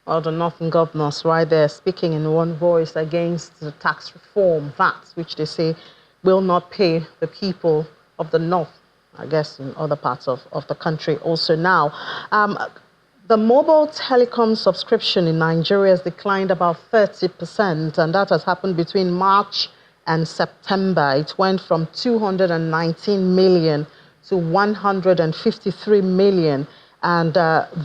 Well, the Northern governors right there speaking in one voice against the tax reform, VAT, which they say will not pay the people of the North, I guess in other parts of the country also now. The mobile telecom subscription in Nigeria has declined about 30%, and that has happened between March and September. It went from 219 million to 153 million. And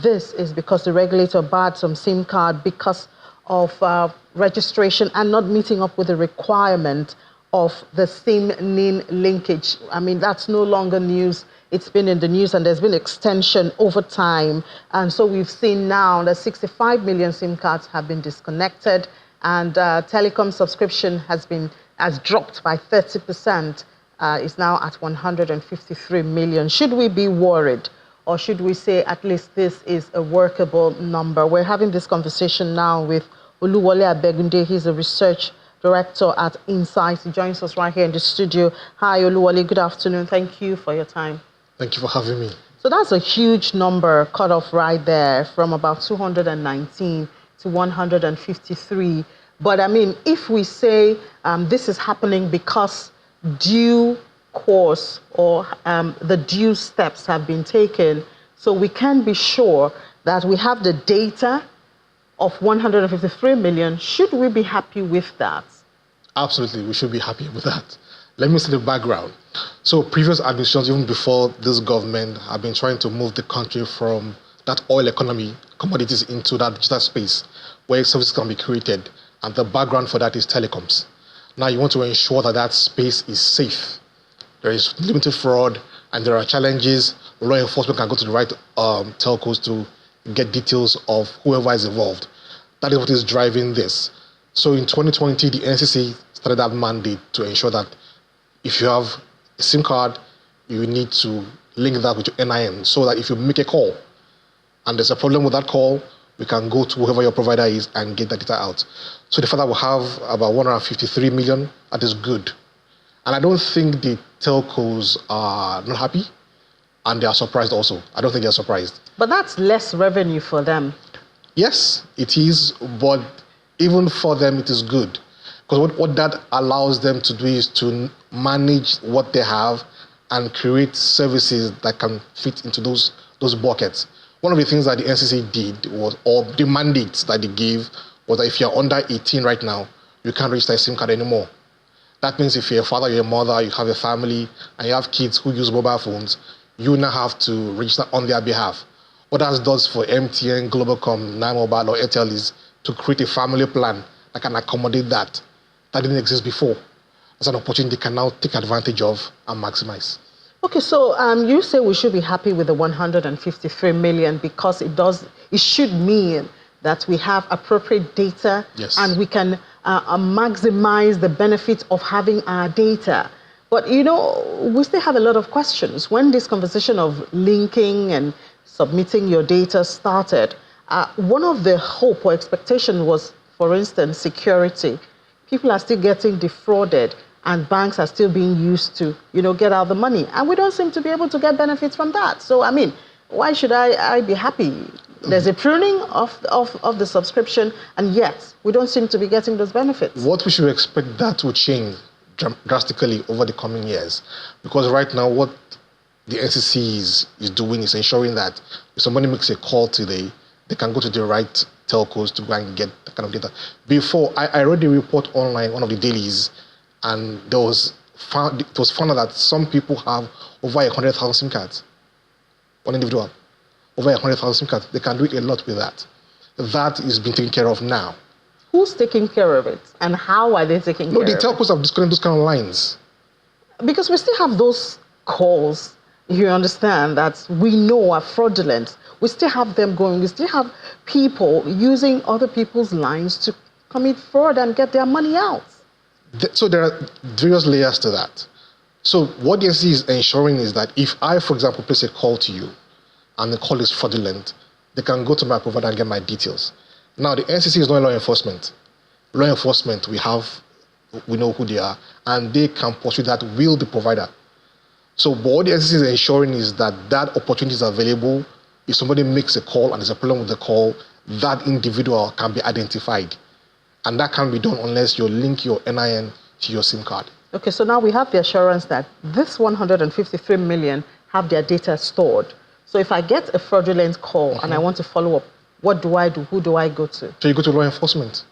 this is because the regulator barred some SIM card because of registration and not meeting up with the requirement of the SIM-NIN linkage. I mean, that's no longer news. It's been in the news and there's been extension over time. And so we've seen now that 65 million SIM cards have been disconnected, and telecom subscription has dropped by 30%, is now at 153 million. Should we be worried? Or should we say at least this is a workable number? We're having this conversation now with Oluwole Abegunde. He's a research director at Insight. He joins us right here in the studio. Hi, Oluwole. Good afternoon. Thank you for your time. Thank you for having me. So that's a huge number cut off right there from about 219 to 153. But I mean, if we say this is happening because due course or the due steps have been taken, so we can be sure that we have the data of 153 million. Should we be happy with that? Absolutely, we should be happy with that. Let me see the background. So previous administrations, even before this government, have been trying to move the country from that oil economy, commodities, into that digital space where services can be created. And the background for that is telecoms. Now you want to ensure that that space is safe. There is limited fraud, and there are challenges. Law enforcement can go to the right telcos to get details of whoever is involved. That is what is driving this. So in 2020, the NCC started that mandate to ensure that if you have a SIM card, you need to link that with your NIN, so that if you make a call and there's a problem with that call, we can go to whoever your provider is and get that data out. So the fact that we have about 153 million, that is good. And I don't think the telcos are not happy, and they are surprised also. I don't think they're surprised. But that's less revenue for them. Yes, it is, but even for them, it is good. Because what that allows them to do is to manage what they have and create services that can fit into those buckets. One of the things that the NCC did was, or the mandates that they gave, was that if you're under 18 right now, you can't register a SIM card anymore. That means if you're a father, you're a mother, you have a family, and you have kids who use mobile phones, you now have to register on their behalf. What that does for MTN, Globalcom, Nine Mobile, or Airtel is to create a family plan that can accommodate that. That didn't exist before. That's an opportunity they can now take advantage of and maximize. Okay, so you say we should be happy with the 153 million because it should mean that we have appropriate data, yes, and we can maximize the benefit of having our data. But, you know, we still have a lot of questions. When this conversation of linking and submitting your data started, one of the hope or expectation was, for instance, security. People are still getting defrauded, and banks are still being used to, you know, get out the money. And we don't seem to be able to get benefits from that. So, I mean, why should I be happy? There's a pruning of the subscription, and yet we don't seem to be getting those benefits. What we should expect that to change drastically over the coming years. Because right now, what the NCC is doing is ensuring that if somebody makes a call today, they can go to the right telcos to go and get that kind of data. Before, I read a report online, one of the dailies, and it was found out that some people have over 100,000 SIM cards. One individual, over 100,000 SIM cards. They can do a lot with that. That is being taken care of now. Who's taking care of it, and how are they taking care of it? No, the telcos have disconnected those kind of lines. Because we still have those calls, you understand, that we know are fraudulent. We still have them going. We still have people using other people's lines to commit fraud and get their money out. So there are various layers to that. So what the NCC is ensuring is that if I, for example, place a call to you and the call is fraudulent, they can go to my provider and get my details. Now, the NCC is not law enforcement. Law enforcement, we know who they are, and they can pursue that with the provider. So what the NCC is ensuring is that that opportunity is available. If somebody makes a call and there's a problem with the call, that individual can be identified. And that can't be done unless you link your NIN to your SIM card. Okay, so now we have the assurance that this 153 million have their data stored. So if I get a fraudulent call and I want to follow up, what do I do? Who do I go to? So you go to law enforcement.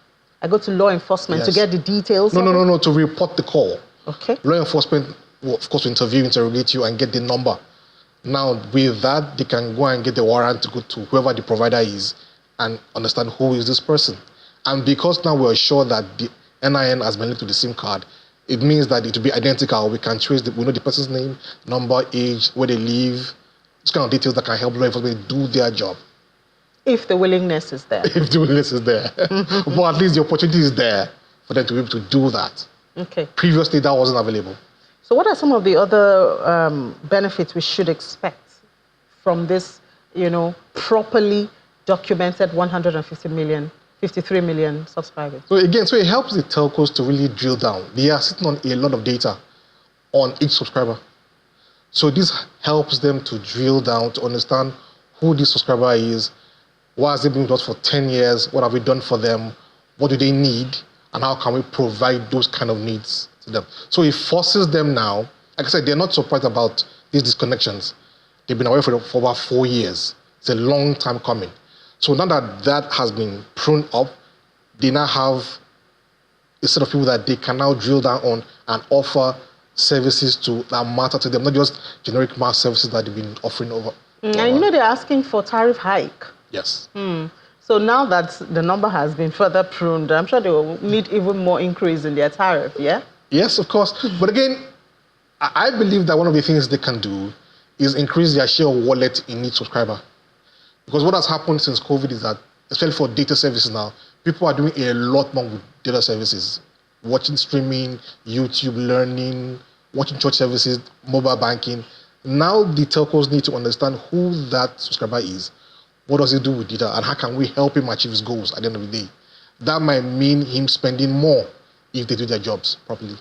I go to law enforcement to get the details? No, to report the call. Okay. Law enforcement will, of course, interview, interrogate you and get the number. Now, with that, they can go and get the warrant to go to whoever the provider is and understand who is this person. And because now we're sure that the NIN has been linked to the SIM card, it means that it will be identical. We can trace, we know the person's name, number, age, where they live, this kind of details that can help law enforcement do their job. If the willingness is there. If the willingness is there. But at least the opportunity is there for them to be able to do that. Okay. Previously, that wasn't available. So what are some of the other benefits we should expect from this, properly documented 53 million subscribers? So again, it helps the telcos to really drill down. They are sitting on a lot of data on each subscriber. So this helps them to drill down, to understand who this subscriber is, why has they been with us for 10 years, what have we done for them, what do they need, and how can we provide those kind of needs to them. So it forces them now, like I said, they're not surprised about these disconnections. They've been away for about 4 years. It's a long time coming. So now that that has been pruned up, they now have a set of people that they can now drill down on and offer services that matter to them, not just generic mass services that they've been offering over. And they're asking for tariff hike. Yes. So now that the number has been further pruned, I'm sure they will need even more increase in their tariff, yeah? Yes, of course. But again, I believe that one of the things they can do is increase their share of wallet in each subscriber. Because what has happened since COVID is that, especially for data services now, people are doing a lot more with data services. Watching streaming, YouTube learning, watching church services, mobile banking. Now the telcos need to understand who that subscriber is. What does he do with data, and how can we help him achieve his goals at the end of the day? That might mean him spending more if they do their jobs properly.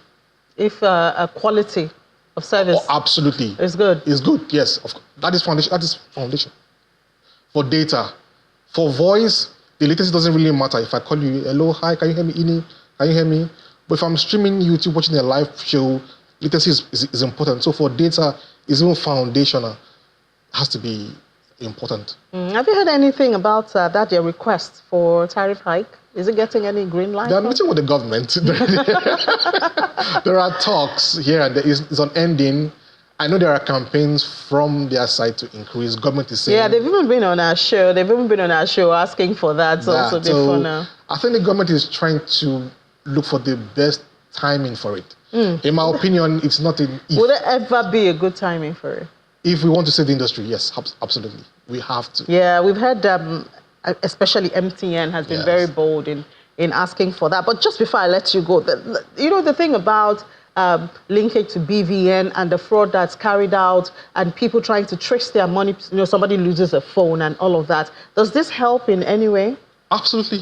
If a quality of service absolutely is good. It's good, yes. That is foundation. That is foundation. For data, for voice, the latency doesn't really matter. If I call you, hello, hi, can you hear me, Ini? Can you hear me? But if I'm streaming YouTube, watching a live show, latency is important. So for data, it's even foundational. It has to be important. Have you heard anything about their request for tariff hike? Is it getting any green light? They're meeting with the government. There are talks here and there. It's unending. I know there are campaigns from their side to increase. Government is saying... Yeah, they've even been on our show. Asking for that also before now. I think the government is trying to look for the best timing for it. In my opinion, it's not an if. Would there ever be a good timing for it? If we want to save the industry, yes, absolutely. We have to. Yeah, we've heard, especially MTN has been very bold in asking for that. But just before I let you go, the thing about linkage to BVN and the fraud that's carried out and people trying to trace their money, somebody loses a phone and all of that. Does this help in any way? Absolutely.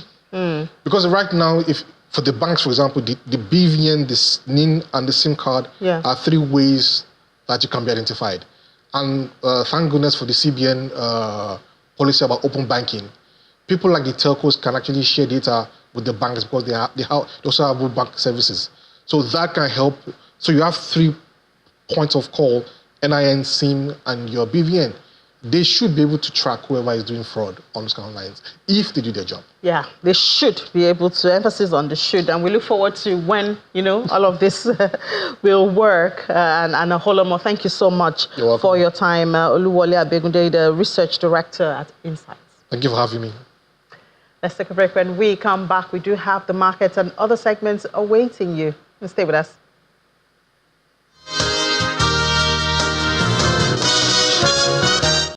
Because right now, for the banks, for example, the BVN, the NIN, and the SIM card are 3 ways that you can be identified. And thank goodness for the CBN policy about open banking. People like the telcos can actually share data with the banks because they also have bank services. So that can help. So you have 3 points of call, NIN, SIM, and your BVN. They should be able to track whoever is doing fraud on those kind of lines if they do their job. Yeah, they should be able to. Emphasis on the should. And we look forward to when, all of this will work and a whole lot more. Thank you so much for your time. Oluwole Abegunde, the Research Director at Insights. Thank you for having me. Let's take a break. When we come back, we do have the markets and other segments awaiting you. Stay with us.